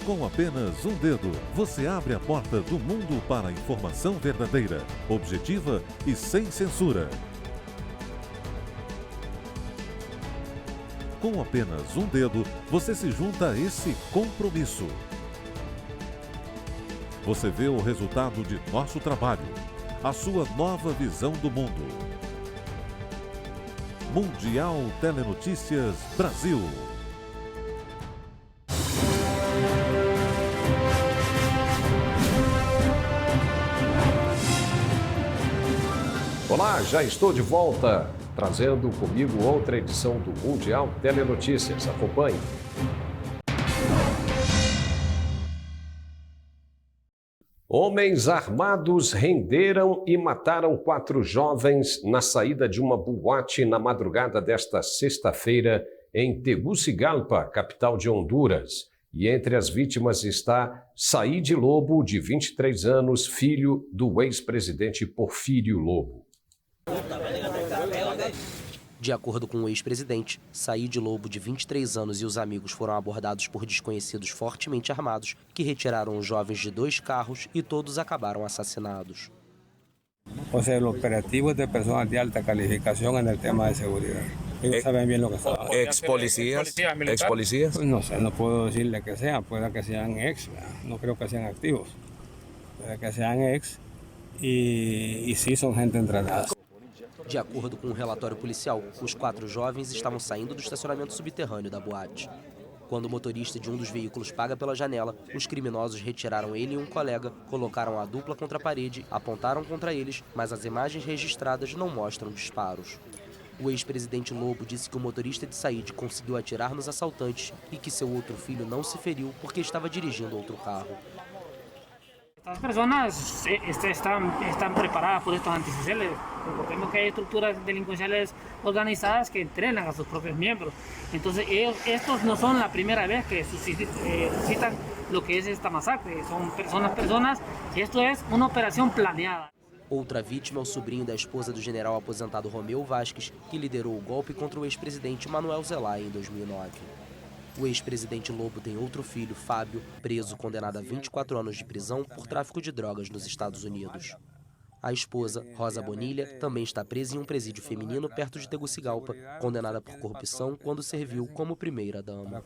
Com apenas um dedo, você abre a porta do mundo para a informação verdadeira, objetiva e sem censura. Com apenas um dedo, você se junta a esse compromisso. Você vê o resultado de nosso trabalho, a sua nova visão do mundo. Mundial Telenotícias Brasil. Olá, já estou de volta, trazendo comigo outra edição do Mundial Telenotícias. Acompanhe. Homens armados renderam e mataram 4 jovens na saída de uma boate na madrugada desta sexta-feira em Tegucigalpa, capital de Honduras. E entre as vítimas está Saíde Lobo, de 23 anos, filho do ex-presidente Porfírio Lobo. De acordo com o ex-presidente, Saíde Lobo, de 23 anos, e os amigos foram abordados por desconhecidos fortemente armados que retiraram os jovens de 2 carros e todos acabaram assassinados. O sea, el operativo es de personas de alta calificación en el tema de seguridad. Ellos saben bien lo que están haciendo. ¿Ex-policías? ¿Ex-policías? Pues no sé, no puedo decirle que sean, puede que sean ex, no creo que sean activos. Puede que sean ex y sí son gente entrenada. De acordo com um relatório policial, os 4 jovens estavam saindo do estacionamento subterrâneo da boate. Quando o motorista de um dos veículos paga pela janela, os criminosos retiraram ele e um colega, colocaram a dupla contra a parede, apontaram contra eles, mas as imagens registradas não mostram disparos. O ex-presidente Lobo disse que o motorista de Saíde conseguiu atirar nos assaltantes e que seu outro filho não se feriu porque estava dirigindo outro carro. Las personas están preparadas por estos antisociales. Recordemos que hay estructuras delincuenciales organizadas que entrenan a sus propios miembros. Entonces, estos no son la primera vez que suscitan lo que es esta masacre. Son personas, y esto es una operación planeada. Outra vítima é o sobrinho da esposa do general aposentado Romeu Vasques, que liderou o golpe contra o ex-presidente Manuel Zelaya em 2009. O ex-presidente Lobo tem outro filho, Fábio, preso, condenado a 24 anos de prisão por tráfico de drogas nos Estados Unidos. A esposa, Rosa Bonilha, também está presa em um presídio feminino perto de Tegucigalpa, condenada por corrupção quando serviu como primeira-dama.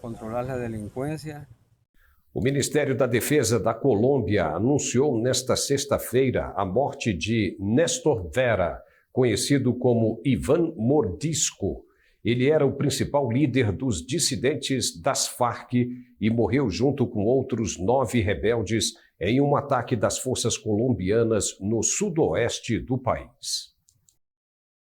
O Ministério da Defesa da Colômbia anunciou nesta sexta-feira a morte de Néstor Vera, conhecido como Iván Mordisco. Ele era o principal líder dos dissidentes das Farc e morreu junto com outros 9 rebeldes em um ataque das forças colombianas no sudoeste do país.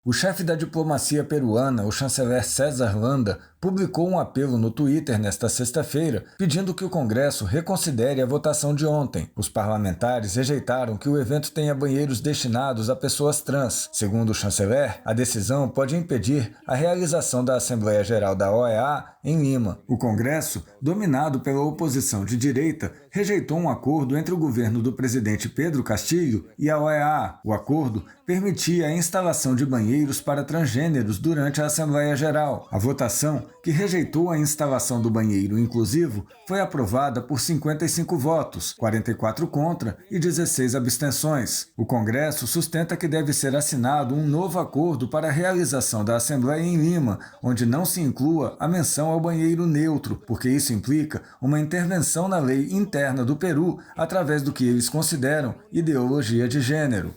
O chefe da diplomacia peruana, o chanceler César Landa, publicou um apelo no Twitter nesta sexta-feira, pedindo que o Congresso reconsidere a votação de ontem. Os parlamentares rejeitaram que o evento tenha banheiros destinados a pessoas trans. Segundo o chanceler, a decisão pode impedir a realização da Assembleia Geral da OEA em Lima. O Congresso, dominado pela oposição de direita, rejeitou um acordo entre o governo do presidente Pedro Castillo e a OEA. O acordo permitia a instalação de banheiros para transgêneros durante a Assembleia Geral. A votação, que rejeitou a instalação do banheiro inclusivo, foi aprovada por 55 votos, 44 contra e 16 abstenções. O Congresso sustenta que deve ser assinado um novo acordo para a realização da Assembleia em Lima, onde não se inclua a menção ao banheiro neutro, porque isso implica uma intervenção na lei interna do Peru através do que eles consideram ideologia de gênero.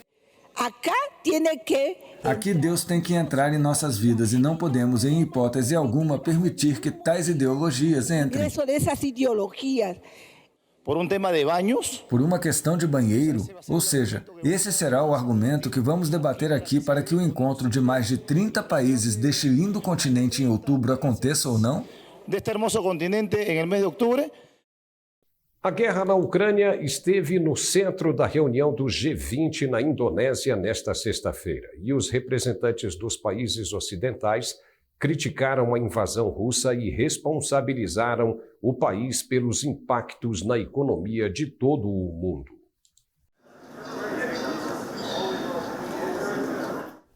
Aqui Deus tem que entrar em nossas vidas e não podemos, em hipótese alguma, permitir que tais ideologias entrem. Por um tema de banhos? Por uma questão de banheiro, ou seja, esse será o argumento que vamos debater aqui para que o encontro de mais de 30 países deste lindo continente em outubro aconteça ou não? Deste hermoso continente em el mês de outubro? A guerra na Ucrânia esteve no centro da reunião do G20 na Indonésia nesta sexta-feira, e os representantes dos países ocidentais criticaram a invasão russa e responsabilizaram o país pelos impactos na economia de todo o mundo.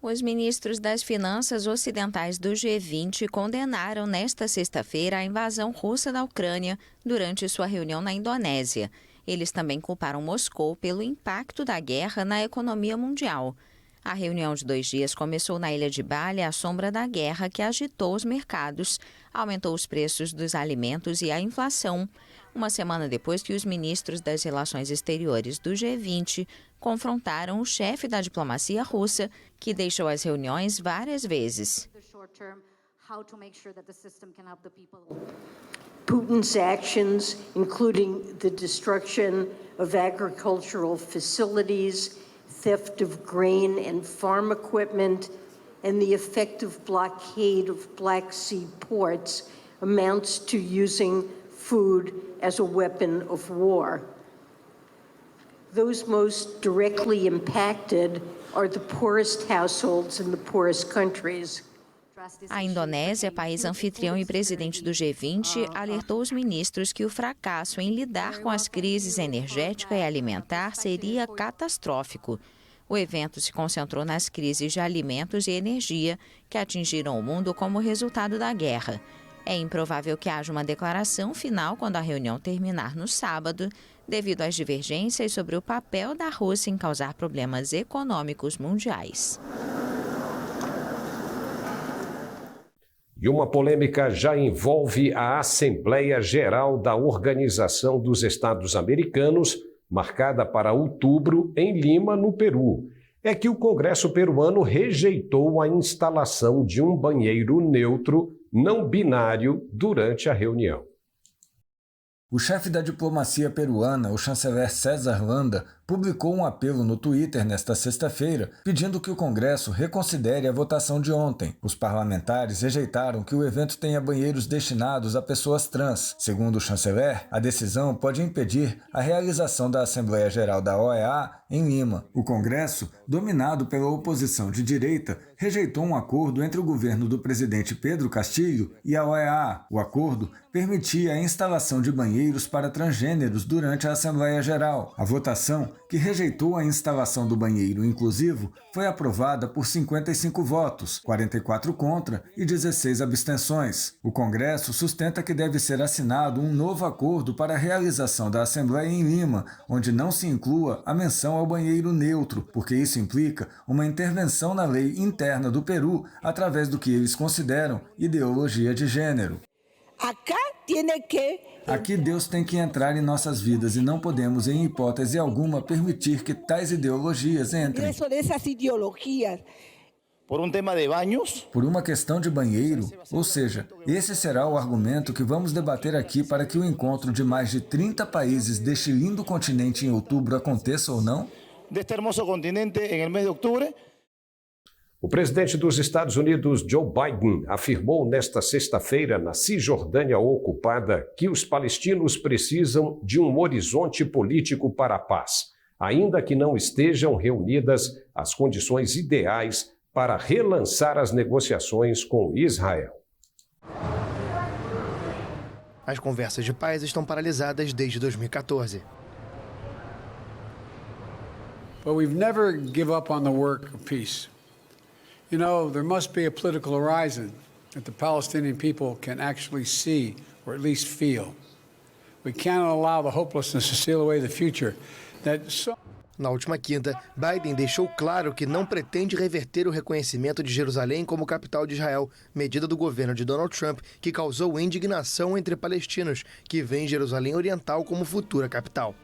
Os ministros das finanças ocidentais do G20 condenaram nesta sexta-feira a invasão russa da Ucrânia durante sua reunião na Indonésia. Eles também culparam Moscou pelo impacto da guerra na economia mundial. A reunião de 2 dias começou na ilha de Bali à sombra da guerra que agitou os mercados, aumentou os preços dos alimentos e a inflação. Uma semana depois que os ministros das Relações Exteriores do G20 confrontaram o chefe da diplomacia russa, que deixou as reuniões várias vezes. Putin's actions, including the destruction of agricultural facilities, theft of grain and farm equipment, and the effective blockade of Black Sea ports, amounts to using food as a weapon of war. Those most directly impacted are the poorest households in the poorest countries. A Indonésia, país anfitrião e presidente do G20, alertou os ministros que o fracasso em lidar com as crises energética e alimentar seria catastrófico. O evento se concentrou nas crises de alimentos e energia que atingiram o mundo como resultado da guerra. É improvável que haja uma declaração final quando a reunião terminar no sábado, devido às divergências sobre o papel da Rússia em causar problemas econômicos mundiais. E uma polêmica já envolve a Assembleia Geral da Organização dos Estados Americanos, marcada para outubro em Lima, no Peru. É que o Congresso peruano rejeitou a instalação de um banheiro neutro não binário durante a reunião. O chefe da diplomacia peruana, o chanceler César Landa, publicou um apelo no Twitter nesta sexta-feira, pedindo que o Congresso reconsidere a votação de ontem. Os parlamentares rejeitaram que o evento tenha banheiros destinados a pessoas trans. Segundo o chanceler, a decisão pode impedir a realização da Assembleia Geral da OEA em Lima. O Congresso, dominado pela oposição de direita, rejeitou um acordo entre o governo do presidente Pedro Castillo e a OEA. O acordo permitia a instalação de banheiros para transgêneros durante a Assembleia Geral. A votação, que rejeitou a instalação do banheiro inclusivo, foi aprovada por 55 votos, 44 contra e 16 abstenções. O Congresso sustenta que deve ser assinado um novo acordo para a realização da Assembleia em Lima, onde não se inclua a menção ao banheiro neutro, porque isso implica uma intervenção na lei interna do Peru através do que eles consideram ideologia de gênero. Aqui Deus tem que entrar em nossas vidas e não podemos, em hipótese alguma, permitir que tais ideologias entrem. Por um tema de banhos? Por uma questão de banheiro, ou seja, esse será o argumento que vamos debater aqui para que o encontro de mais de 30 países deste lindo continente em outubro aconteça ou não? Deste hermoso continente em el mês de outubro? O presidente dos Estados Unidos, Joe Biden, afirmou nesta sexta-feira, na Cisjordânia ocupada, que os palestinos precisam de um horizonte político para a paz, ainda que não estejam reunidas as condições ideais para relançar as negociações com Israel. As conversas de paz estão paralisadas desde 2014. But we've never given up on the work of peace. You know, there must be a political horizon that the Palestinian people can actually see, or at least feel. We cannot allow the hopelessness to steal away the future. Na última quinta, Biden deixou claro que não pretende reverter o reconhecimento de Jerusalém como capital de Israel, medida do governo de Donald Trump que causou indignação entre palestinos, que veem Jerusalém Oriental como futura capital.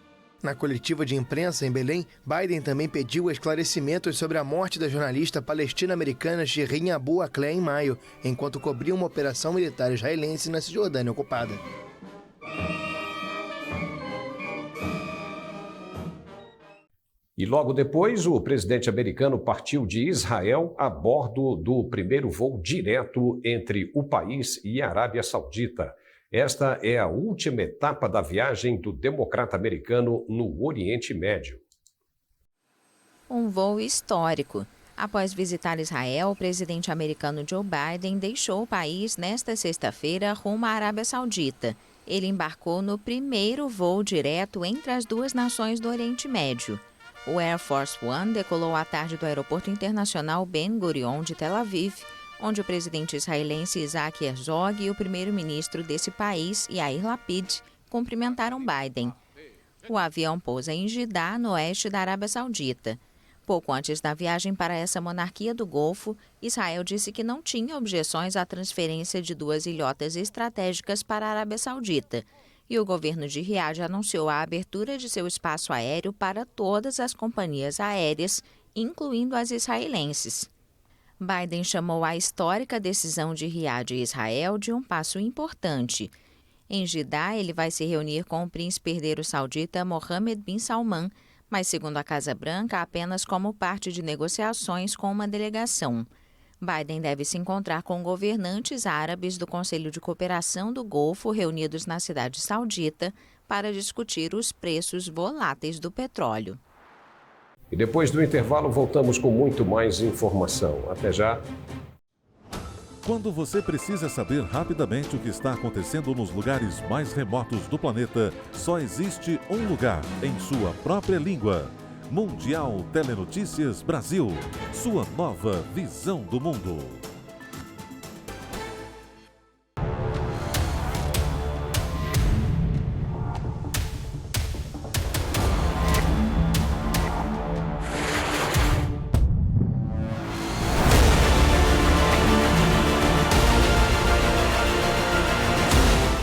Na coletiva de imprensa em Belém, Biden também pediu esclarecimentos sobre a morte da jornalista palestina-americana Shirin Abu Akleh em maio, enquanto cobria uma operação militar israelense na Cisjordânia ocupada. E logo depois, o presidente americano partiu de Israel a bordo do primeiro voo direto entre o país e a Arábia Saudita. Esta é a última etapa da viagem do democrata americano no Oriente Médio. Um voo histórico. Após visitar Israel, o presidente americano Joe Biden deixou o país nesta sexta-feira rumo à Arábia Saudita. Ele embarcou no primeiro voo direto entre as duas nações do Oriente Médio. O Air Force One decolou à tarde do Aeroporto Internacional Ben Gurion de Tel Aviv, onde o presidente israelense Isaac Herzog e o primeiro-ministro desse país, Yair Lapid, cumprimentaram Biden. O avião pousa em Jeddah, no oeste da Arábia Saudita. Pouco antes da viagem para essa monarquia do Golfo, Israel disse que não tinha objeções à transferência de 2 ilhotas estratégicas para a Arábia Saudita. E o governo de Riad anunciou a abertura de seu espaço aéreo para todas as companhias aéreas, incluindo as israelenses. Biden chamou a histórica decisão de Riad e Israel de um passo importante. Em Jeddah, ele vai se reunir com o príncipe herdeiro saudita Mohammed bin Salman, mas, segundo a Casa Branca, apenas como parte de negociações com uma delegação. Biden deve se encontrar com governantes árabes do Conselho de Cooperação do Golfo reunidos na cidade saudita para discutir os preços voláteis do petróleo. E depois do intervalo voltamos com muito mais informação. Até já. Quando você precisa saber rapidamente o que está acontecendo nos lugares mais remotos do planeta, só existe um lugar em sua própria língua. Mundial Telenotícias Brasil, sua nova visão do mundo.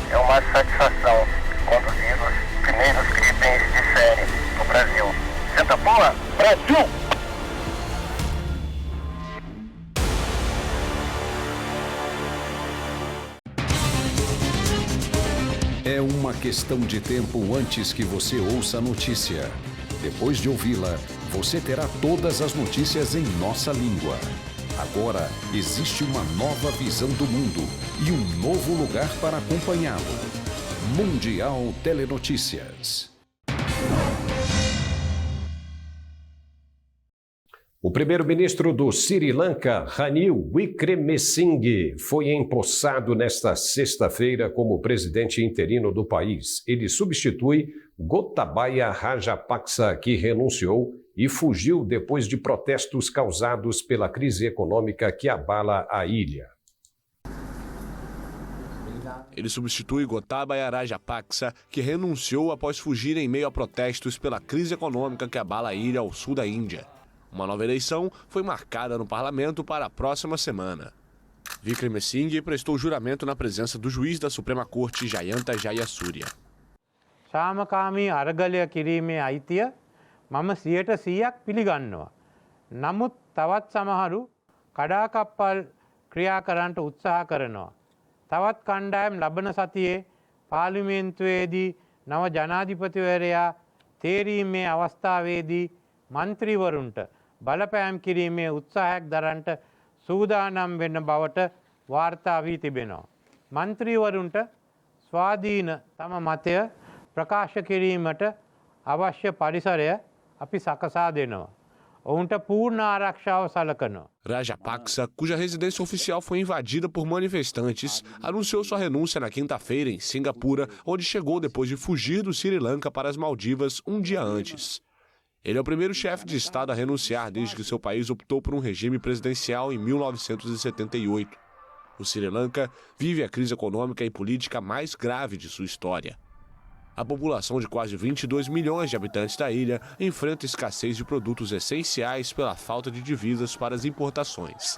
É uma satisfação conduzir os primeiros clipes de série no Brasil. Senta boa, Brasil! É uma questão de tempo antes que você ouça a notícia. Depois de ouvi-la, você terá todas as notícias em nossa língua. Agora existe uma nova visão do mundo e um novo lugar para acompanhá-lo. Mundial Telenotícias. O primeiro-ministro do Sri Lanka, Ranil Wickremesinghe, foi empossado nesta sexta-feira como presidente interino do país. Ele substitui Gotabaya Rajapaksa, que renunciou e fugiu depois de protestos causados pela crise econômica que abala a ilha. Ele substitui Gotabaya Rajapaksa, que renunciou após fugir em meio a protestos pela crise econômica que abala a ilha ao sul da Índia. Uma nova eleição foi marcada no parlamento para a próxima semana. Wickremesinghe prestou juramento na presença do juiz da Suprema Corte, Jayanta Jayasuriya. සාමකාමී අරගලය කිරීමේ අයිතිය මම 100% පිළිගන්නවා. නමුත් තවත් සමහරු කඩාකප්පල් ක්‍රියා කරන්නට උත්සාහ කරනවා. තවත් කණ්ඩායම් ලබන සතියේ පාර්ලිමේන්තුවේදී නව ජනාධිපතිවරයා තේරීමේ අවස්ථාවේදී මන්ත්‍රීවරුන්ට බලපෑම් කිරීමේ උත්සාහයක් දරන්නට සූදානම් වෙන බවට වාර්තා වී තිබෙනවා. මන්ත්‍රීවරුන්ට ස්වාධීන තම මතය ප්‍රකාශ කිරීමට අවශ්‍ය පරිසරය අපි සකසා දෙනවා. ඔවුන්ට පූර්ණ ආරක්ෂාව සලකනවා. Rajapaksa, cuja residência oficial foi invadida por manifestantes, anunciou sua renúncia na quinta-feira em Singapura, onde chegou depois de fugir do Sri Lanka para as Maldivas um dia antes. Ele é o primeiro chefe de Estado a renunciar desde que seu país optou por um regime presidencial em 1978. O Sri Lanka vive a crise econômica e política mais grave de sua história. A população de quase 22 milhões de habitantes da ilha enfrenta escassez de produtos essenciais pela falta de divisas para as importações.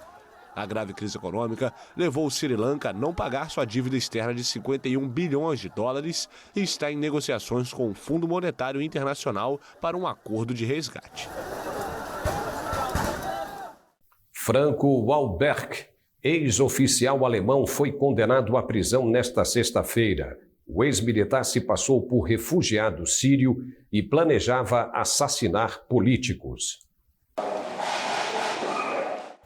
A grave crise econômica levou o Sri Lanka a não pagar sua dívida externa de 51 bilhões de dólares e está em negociações com o Fundo Monetário Internacional para um acordo de resgate. Franco Walberg, ex-oficial alemão, foi condenado à prisão nesta sexta-feira. O ex-militar se passou por refugiado sírio e planejava assassinar políticos.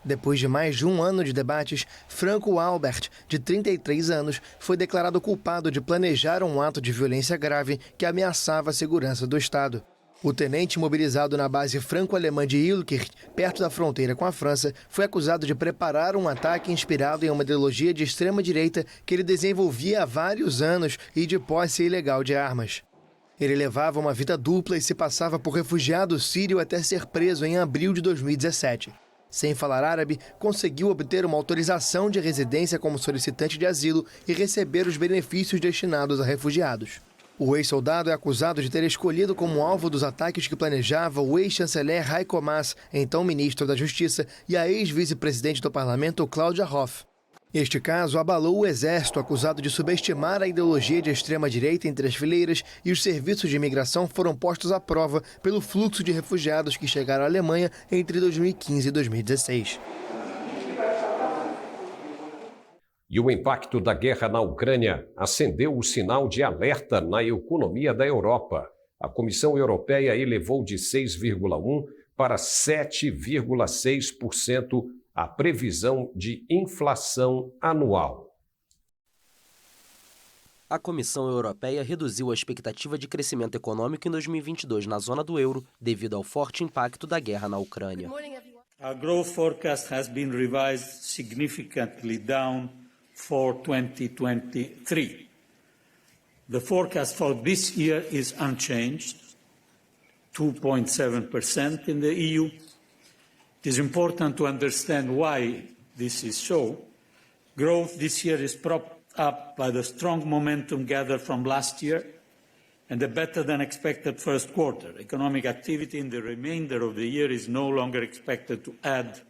Depois de mais de um ano de debates, Franco Albert, de 33 anos, foi declarado culpado de planejar um ato de violência grave que ameaçava a segurança do Estado. O tenente, mobilizado na base franco-alemã de Ilkirch, perto da fronteira com a França, foi acusado de preparar um ataque inspirado em uma ideologia de extrema-direita que ele desenvolvia há vários anos e de posse ilegal de armas. Ele levava uma vida dupla e se passava por refugiado sírio até ser preso em abril de 2017. Sem falar árabe, conseguiu obter uma autorização de residência como solicitante de asilo e receber os benefícios destinados a refugiados. O ex-soldado é acusado de ter escolhido como alvo dos ataques que planejava o ex-chanceler Heiko Maas, então ministro da Justiça, e a ex-vice-presidente do parlamento, Claudia Hoff. Este caso abalou o exército, acusado de subestimar a ideologia de extrema-direita entre as fileiras, e os serviços de imigração foram postos à prova pelo fluxo de refugiados que chegaram à Alemanha entre 2015 e 2016. E o impacto da guerra na Ucrânia acendeu o sinal de alerta na economia da Europa. A Comissão Europeia elevou de 6,1% para 7,6% a previsão de inflação anual. A Comissão Europeia reduziu a expectativa de crescimento econômico em 2022 na zona do euro devido ao forte impacto da guerra na Ucrânia. Our growth forecast has been revised significantly down for 2023. The forecast for this year is unchanged, 2.7% in the EU. It is important to understand why this is so. Growth this year is propped up by the strong momentum gathered from last year and a better-than-expected first quarter. Economic activity in the remainder of the year is no longer expected to add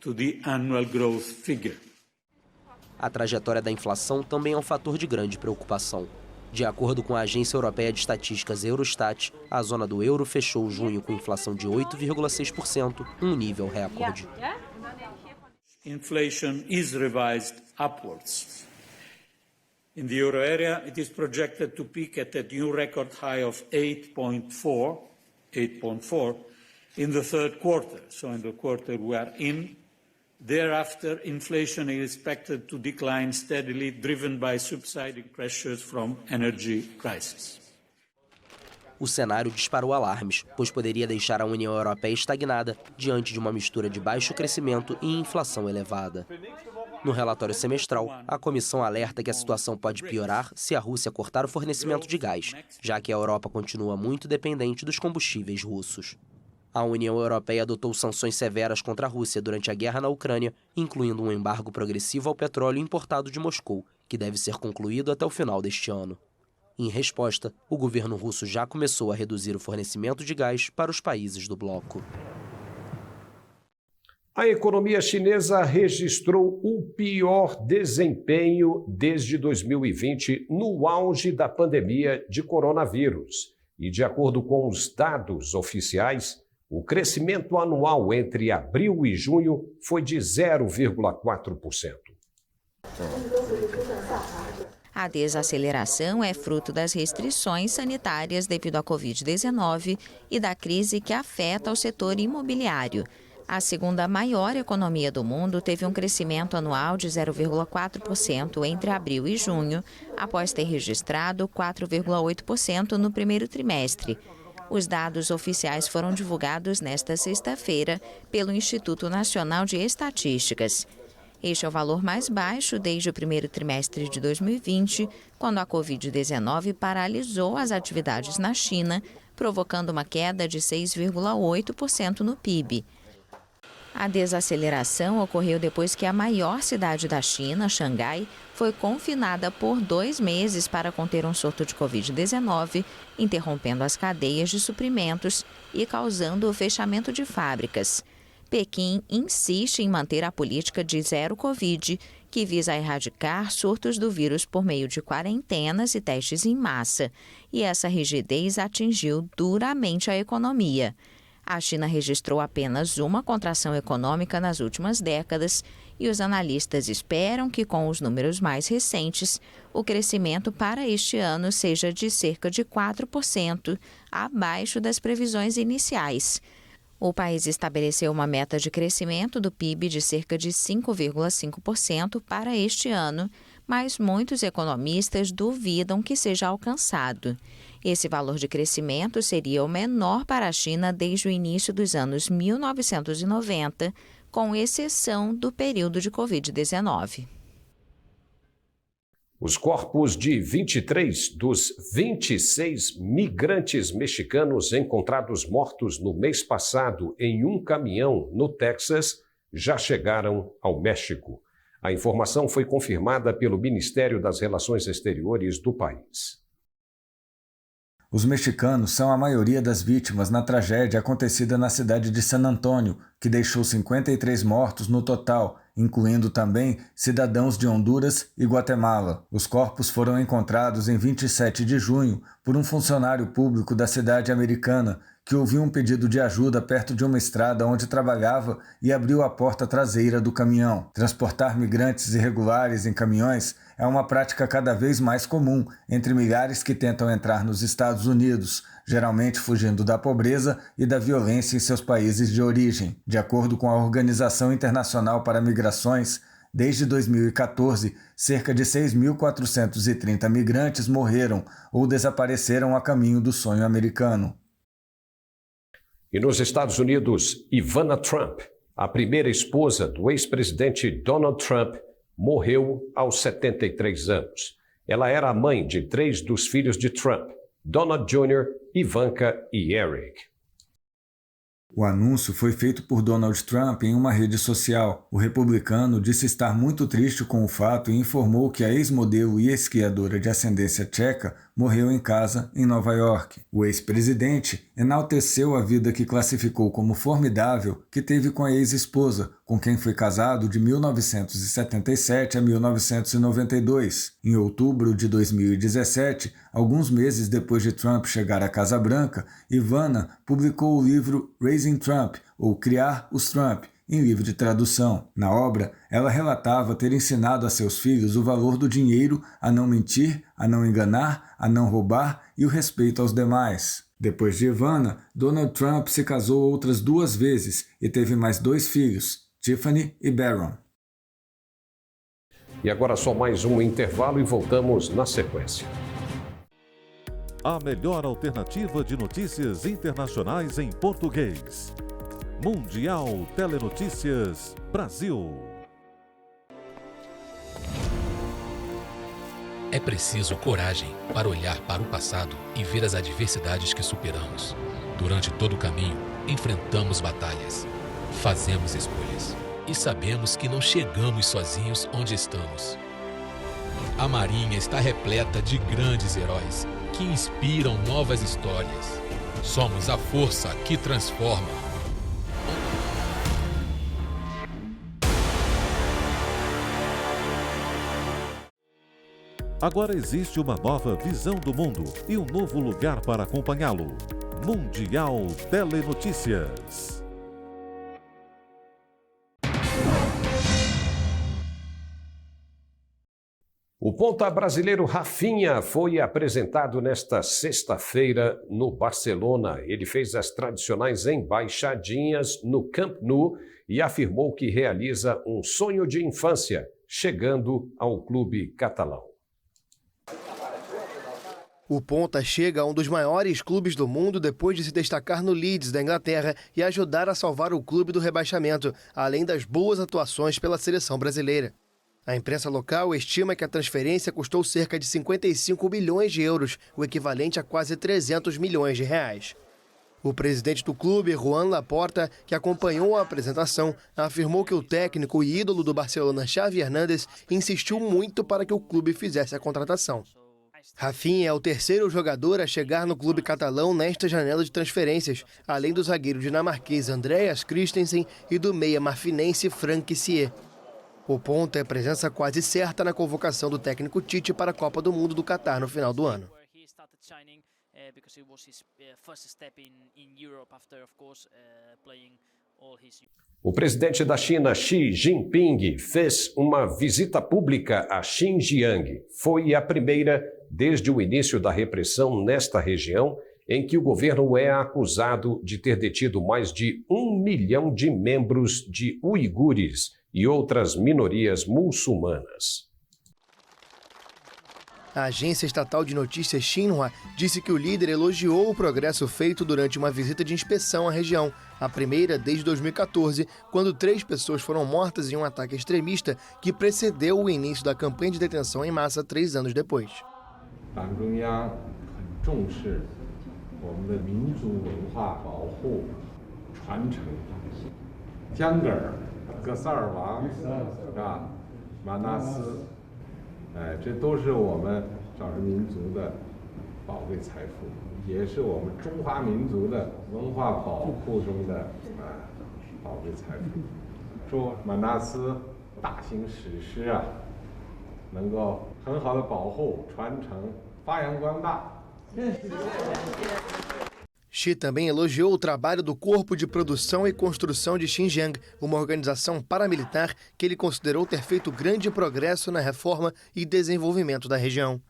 to the annual growth figure. A trajetória da inflação também é um fator de grande preocupação. De acordo com a Agência Europeia de Estatísticas Eurostat, a zona do euro fechou junho com inflação de 8,6%, um nível recorde. Inflation is revised upwards. In the euro area, it is projected to peak at a new record high of 8.4 in the third quarter, so in the quarter we are in. Thereafter, inflation is expected to decline steadily, driven by subsiding pressures from energy prices. O cenário disparou alarmes, pois poderia deixar a União Europeia estagnada diante de uma mistura de baixo crescimento e inflação elevada. No relatório semestral, a Comissão alerta que a situação pode piorar se a Rússia cortar o fornecimento de gás, já que a Europa continua muito dependente dos combustíveis russos. A União Europeia adotou sanções severas contra a Rússia durante a guerra na Ucrânia, incluindo um embargo progressivo ao petróleo importado de Moscou, que deve ser concluído até o final deste ano. Em resposta, o governo russo já começou a reduzir o fornecimento de gás para os países do bloco. A economia chinesa registrou o pior desempenho desde 2020, no auge da pandemia de coronavírus. E, de acordo com os dados oficiais, o crescimento anual entre abril e junho foi de 0,4%. A desaceleração é fruto das restrições sanitárias devido à Covid-19 e da crise que afeta o setor imobiliário. A segunda maior economia do mundo teve um crescimento anual de 0,4% entre abril e junho, após ter registrado 4,8% no primeiro trimestre. Os dados oficiais foram divulgados nesta sexta-feira pelo Instituto Nacional de Estatísticas. Este é o valor mais baixo desde o primeiro trimestre de 2020, quando a Covid-19 paralisou as atividades na China, provocando uma queda de 6,8% no PIB. A desaceleração ocorreu depois que a maior cidade da China, Xangai, foi confinada por 2 meses para conter um surto de Covid-19, interrompendo as cadeias de suprimentos e causando o fechamento de fábricas. Pequim insiste em manter a política de zero Covid, que visa erradicar surtos do vírus por meio de quarentenas e testes em massa, e essa rigidez atingiu duramente a economia. A China registrou apenas uma contração econômica nas últimas décadas e os analistas esperam que, com os números mais recentes, o crescimento para este ano seja de cerca de 4%, abaixo das previsões iniciais. O país estabeleceu uma meta de crescimento do PIB de cerca de 5,5% para este ano, mas muitos economistas duvidam que seja alcançado. Esse valor de crescimento seria o menor para a China desde o início dos anos 1990, com exceção do período de Covid-19. Os corpos de 23 dos 26 migrantes mexicanos encontrados mortos no mês passado em um caminhão no Texas já chegaram ao México. A informação foi confirmada pelo Ministério das Relações Exteriores do país. Os mexicanos são a maioria das vítimas na tragédia acontecida na cidade de San Antônio, que deixou 53 mortos no total, incluindo também cidadãos de Honduras e Guatemala. Os corpos foram encontrados em 27 de junho por um funcionário público da cidade americana que ouviu um pedido de ajuda perto de uma estrada onde trabalhava e abriu a porta traseira do caminhão. Transportar migrantes irregulares em caminhões é uma prática cada vez mais comum entre milhares que tentam entrar nos Estados Unidos, geralmente fugindo da pobreza e da violência em seus países de origem. De acordo com a Organização Internacional para Migrações, desde 2014, cerca de 6.430 migrantes morreram ou desapareceram a caminho do sonho americano. E nos Estados Unidos, Ivana Trump, a primeira esposa do ex-presidente Donald Trump, morreu aos 73 anos. Ela era a mãe de 3 dos filhos de Trump, Donald Jr., Ivanka e Eric. O anúncio foi feito por Donald Trump em uma rede social. O republicano disse estar muito triste com o fato e informou que a ex-modelo e esquiadora de ascendência tcheca morreu em casa em Nova York. O ex-presidente enalteceu a vida que classificou como formidável que teve com a ex-esposa, com quem foi casado de 1977 a 1992. Em outubro de 2017, alguns meses depois de Trump chegar à Casa Branca, Ivana publicou o livro Raising Trump, ou Criar os Trump, em livre tradução. Na obra, ela relatava ter ensinado a seus filhos o valor do dinheiro, a não mentir, a não enganar, a não roubar e o respeito aos demais. Depois de Ivana, Donald Trump se casou outras 2 vezes e teve mais 2 filhos, Tiffany e Barron. E agora só mais um intervalo e voltamos na sequência. A melhor alternativa de notícias internacionais em português. Mundial Telenotícias Brasil. É preciso coragem para olhar para o passado e ver as adversidades que superamos. Durante todo o caminho, enfrentamos batalhas, fazemos escolhas e sabemos que não chegamos sozinhos onde estamos. A Marinha está repleta de grandes heróis que inspiram novas histórias. Somos a força que transforma. Agora existe uma nova visão do mundo e um novo lugar para acompanhá-lo. Mundial Telenotícias. O ponta brasileiro Rafinha foi apresentado nesta sexta-feira no Barcelona. Ele fez as tradicionais embaixadinhas no Camp Nou e afirmou que realiza um sonho de infância, chegando ao clube catalão. O ponta chega a um dos maiores clubes do mundo depois de se destacar no Leeds da Inglaterra e ajudar a salvar o clube do rebaixamento, além das boas atuações pela seleção brasileira. A imprensa local estima que a transferência custou cerca de 55 bilhões de euros, o equivalente a quase 300 milhões de reais. O presidente do clube, Joan Laporta, que acompanhou a apresentação, afirmou que o técnico e ídolo do Barcelona, Xavi Hernández, insistiu muito para que o clube fizesse a contratação. Rafinha é o terceiro jogador a chegar no clube catalão nesta janela de transferências, além do zagueiro dinamarquês Andreas Christensen e do meia marfinense Frank Kessié. O ponta é presença quase certa na convocação do técnico Tite para a Copa do Mundo do Catar no final do ano. O presidente da China, Xi Jinping, fez uma visita pública a Xinjiang. Foi a primeira desde o início da repressão nesta região, em que o governo é acusado de ter detido mais de 1 milhão de membros de uigures e outras minorias muçulmanas. A agência estatal de notícias Xinhua disse que o líder elogiou o progresso feito durante uma visita de inspeção à região, a primeira desde 2014, quando 3 pessoas foram mortas em um ataque extremista que precedeu o início da campanha de detenção em massa 3 anos depois. Xi também elogiou o trabalho do Corpo de Produção e Construção de Xinjiang, uma organização paramilitar que ele considerou ter feito grande progresso na reforma e desenvolvimento da região.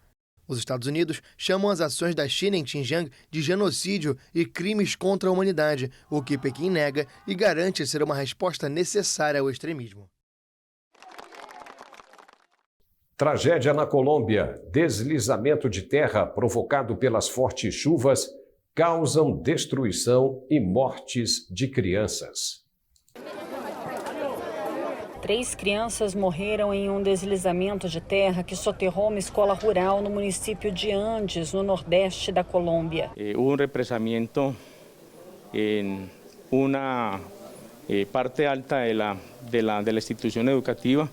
Os Estados Unidos chamam as ações da China em Xinjiang de genocídio e crimes contra a humanidade, o que Pequim nega e garante ser uma resposta necessária ao extremismo. Tragédia na Colômbia. Deslizamento de terra provocado pelas fortes chuvas causam destruição e mortes de crianças. 3 crianças morreram em um deslizamento de terra que soterrou uma escola rural no município de Andes, no nordeste da Colômbia. Hubo represamento en una parte alta de la institución educativa.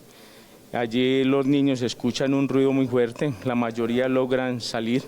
Allí los niños escuchan un ruido muy fuerte. La mayoría logran salir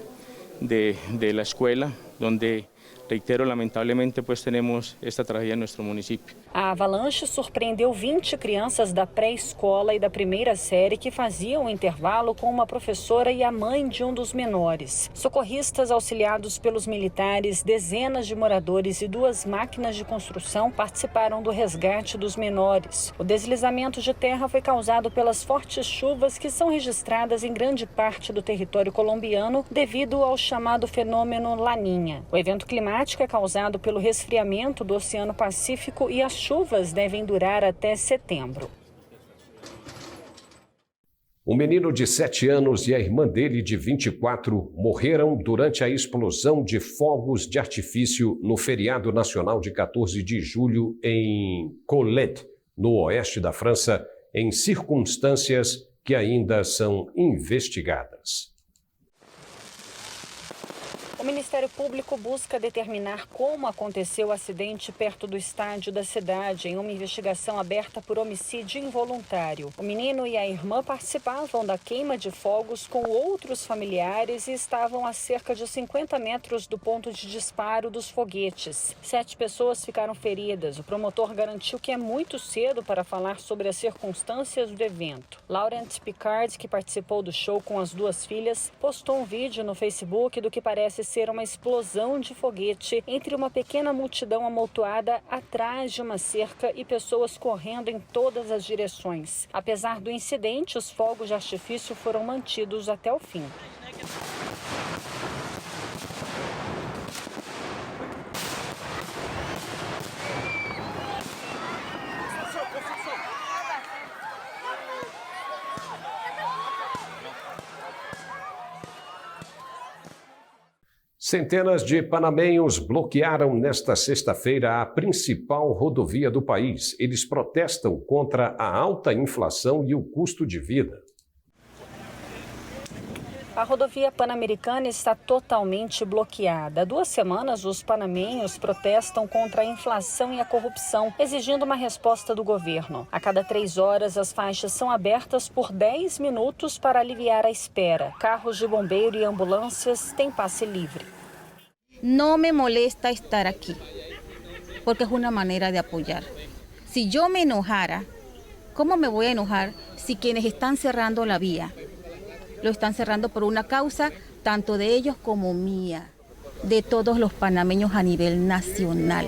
de la escuela, donde, reitero, lamentablemente, pues tenemos esta tragedia en nuestro municipio. A avalanche surpreendeu 20 crianças da pré-escola e da primeira série que faziam um intervalo com uma professora e a mãe de um dos menores. Socorristas auxiliados pelos militares, dezenas de moradores e 2 máquinas de construção participaram do resgate dos menores. O deslizamento de terra foi causado pelas fortes chuvas que são registradas em grande parte do território colombiano devido ao chamado fenômeno Laninha. O evento climático é causado pelo resfriamento do Oceano Pacífico e as chuvas devem durar até setembro. Um menino de 7 anos e a irmã dele, de 24, morreram durante a explosão de fogos de artifício no feriado nacional de 14 de julho em Colette, no oeste da França, em circunstâncias que ainda são investigadas. O Ministério Público busca determinar como aconteceu o acidente perto do estádio da cidade, em uma investigação aberta por homicídio involuntário. O menino e a irmã participavam da queima de fogos com outros familiares e estavam a cerca de 50 metros do ponto de disparo dos foguetes. 7 pessoas ficaram feridas. O promotor garantiu que é muito cedo para falar sobre as circunstâncias do evento. Laurent Picard, que participou do show com as 2 filhas, postou um vídeo no Facebook do que parece ser uma explosão de foguete entre uma pequena multidão amontoada atrás de uma cerca e pessoas correndo em todas as direções. Apesar do incidente, os fogos de artifício foram mantidos até o fim. Centenas de panamenhos bloquearam nesta sexta-feira a principal rodovia do país. Eles protestam contra a alta inflação e o custo de vida. A rodovia Pan-Americana está totalmente bloqueada. Há 2 semanas, os panamenhos protestam contra a inflação e a corrupção, exigindo uma resposta do governo. A cada 3 horas, as faixas são abertas por 10 minutos para aliviar a espera. Carros de bombeiro e ambulâncias têm passe livre. No me molesta estar aquí, porque es una manera de apoyar. Si yo me enojara, ¿cómo me voy a enojar si quienes están cerrando la vía lo están cerrando por una causa tanto de ellos como mía, de todos los panameños a nivel nacional?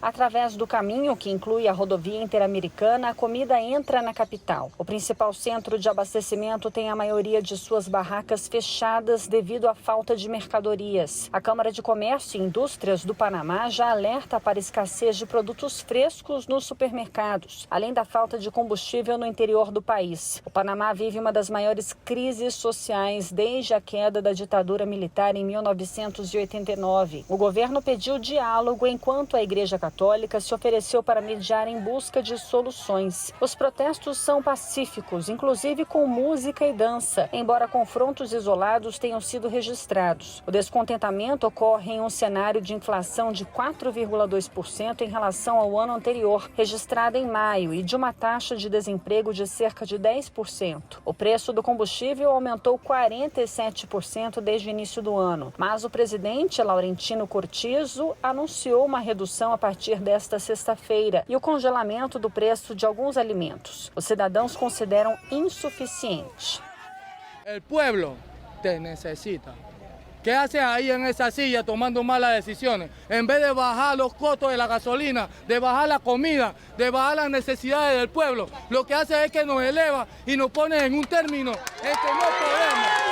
Através do caminho, que inclui a rodovia interamericana, a comida entra na capital. O principal centro de abastecimento tem a maioria de suas barracas fechadas devido à falta de mercadorias. A Câmara de Comércio e Indústrias do Panamá já alerta para a escassez de produtos frescos nos supermercados, além da falta de combustível no interior do país. O Panamá vive uma das maiores crises sociais desde a queda da ditadura militar em 1989. O governo pediu diálogo enquanto a Igreja Católica se ofereceu para mediar em busca de soluções. Os protestos são pacíficos, inclusive com música e dança, embora confrontos isolados tenham sido registrados. O descontentamento ocorre em um cenário de inflação de 4,2% em relação ao ano anterior, registrada em maio, e de uma taxa de desemprego de cerca de 10%. O preço do combustível aumentou 47% desde o início do ano, mas o presidente Laurentino Cortizo anunciou uma redução a partir desta sexta-feira e o congelamento do preço de alguns alimentos. Os cidadãos consideram insuficiente. O pueblo te necessita. ¿Qué haces ahí en esa silla tomando malas decisiones? En vez de bajar los costos de la gasolina, de bajar la comida, de bajar las necesidades del pueblo, lo que hace es que nos eleva y nos pone en un término en que no podemos.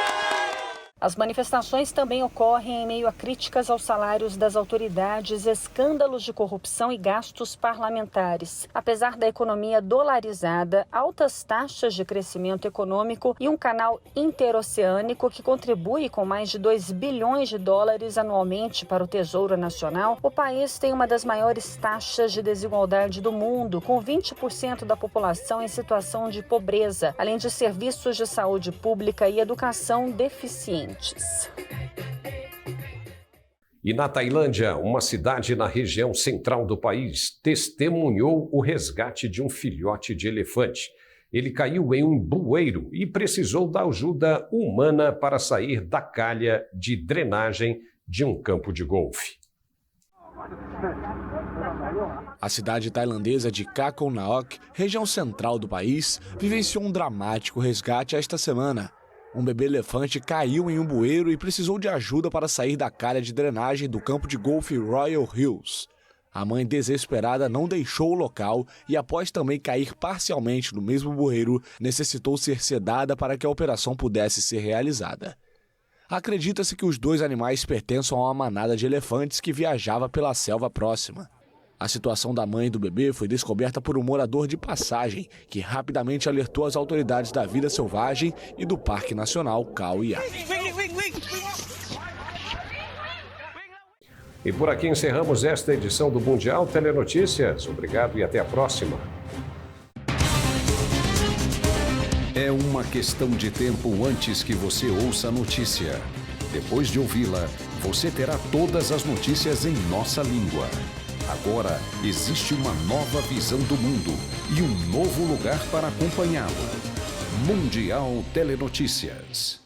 As manifestações também ocorrem em meio a críticas aos salários das autoridades, escândalos de corrupção e gastos parlamentares. Apesar da economia dolarizada, altas taxas de crescimento econômico e um canal interoceânico que contribui com mais de 2 bilhões de dólares anualmente para o Tesouro Nacional, o país tem uma das maiores taxas de desigualdade do mundo, com 20% da população em situação de pobreza, além de serviços de saúde pública e educação deficientes. E na Tailândia, uma cidade na região central do país testemunhou o resgate de um filhote de elefante. Ele caiu em um bueiro e precisou da ajuda humana para sair da calha de drenagem de um campo de golfe. A cidade tailandesa de Kakhon Naok, região central do país, vivenciou um dramático resgate esta semana. Um bebê elefante caiu em um bueiro e precisou de ajuda para sair da calha de drenagem do campo de golfe Royal Hills. A mãe, desesperada, não deixou o local e, após também cair parcialmente no mesmo bueiro, necessitou ser sedada para que a operação pudesse ser realizada. Acredita-se que os dois animais pertençam a uma manada de elefantes que viajava pela selva próxima. A situação da mãe e do bebê foi descoberta por um morador de passagem, que rapidamente alertou as autoridades da vida selvagem e do Parque Nacional Khao Yai. E por aqui encerramos esta edição do Mundial Telenotícias. Obrigado e até a próxima. É uma questão de tempo antes que você ouça a notícia. Depois de ouvi-la, você terá todas as notícias em nossa língua. Agora existe uma nova visão do mundo e um novo lugar para acompanhá-lo. Mundial Telenotícias.